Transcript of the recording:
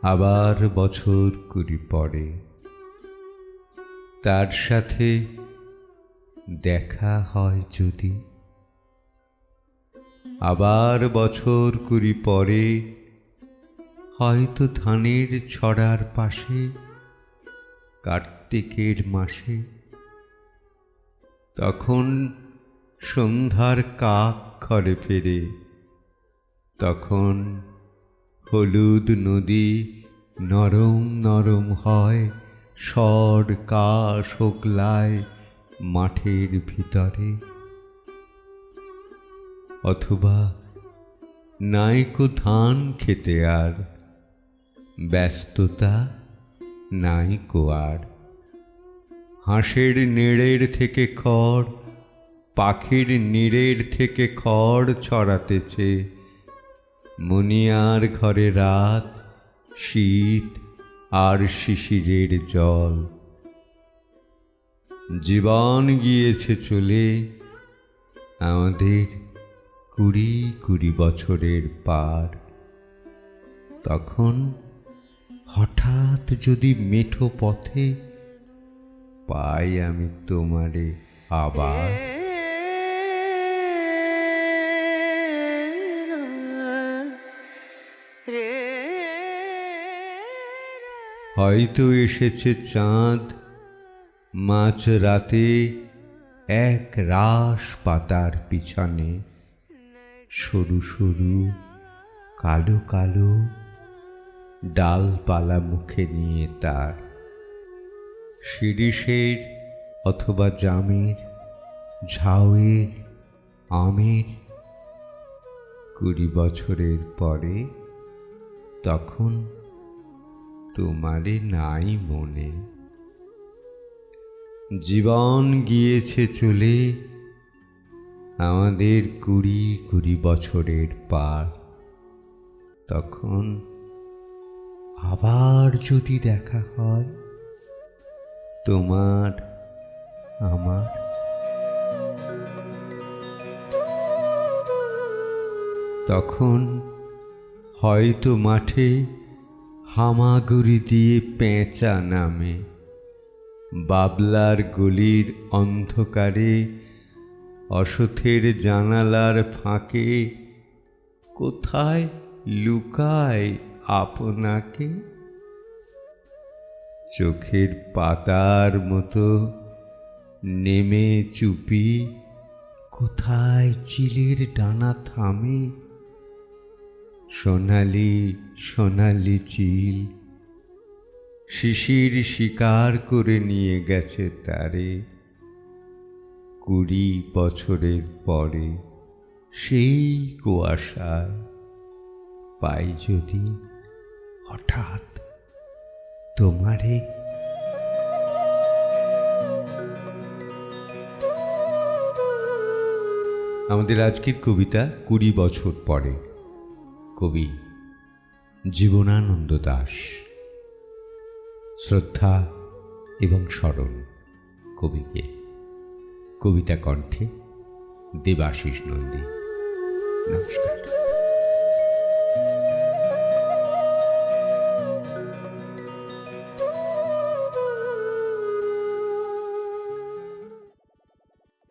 আবার বছর 20 পরে তার সাথে দেখা হয় যদি, আবার বছর 20 পরে হয়তো ধানের ছড়ার পাশে কার্তিকের মাসে, তখন সন্ধ্যার কাক ঘরে ফেরে, তখন হলুদ নদী নরম নরম হয়, স্বর কা শোকলায় মাঠের ভিতরে। অথবা নাইকো ধান খেতে আর ব্যস্ততা নাইকো আর, হাঁসের নেড়ের থেকে খড়, পাখির নীড়ের থেকে খড় ছড়াতেছে, মনিয়ার ঘরে রাত, শীত আর শিশিরের জল। জীবন গিয়েছে চলে আমাদের 20 বছরের পার। তখন হঠাৎ যদি মেঠো পথে পাই আমি তোমারে আবার, হয়তো এসেছে চাঁদ মাঝ রাতে এক রাস পাতার পিছনে, সরু সরু কালো কালো ডালপালা মুখে নিয়ে তার। শিরীষের অথবা জামের, ঝাউয়ের, আমের 20 বছরের পরে তখন তোমারে নাই মনে। জীবন গিয়েছে চলে আমাদের 20 বছরের পার। তখন আবার যদি দেখা হয় তোমার আমার, তখন হয়তো মাঠে হামাগুড়ি দিয়ে পেঁচা নামে, বাবলার গলির অন্ধকারে অসথের জানালার ফাঁকে কোথায় লুকায় আপনাকে। চোখের পাতার মতো নেমে চুপি কোথায় চিলের ডানা থামে, সোনালি সোনালি চিল শিশির শিকার করে নিয়ে গেছে তারে। 20 বছরের পরে সেই কুয়াশায় পাই যদি হঠাৎ তোমারে। আমাদের আজকের কবিতা 20 বছর পরে। কবি জীবনানন্দ দাশ। শ্রদ্ধা এবং স্মরণ কবিকে। কবিতা কণ্ঠে দেবাশিস নন্দী। নমস্কার।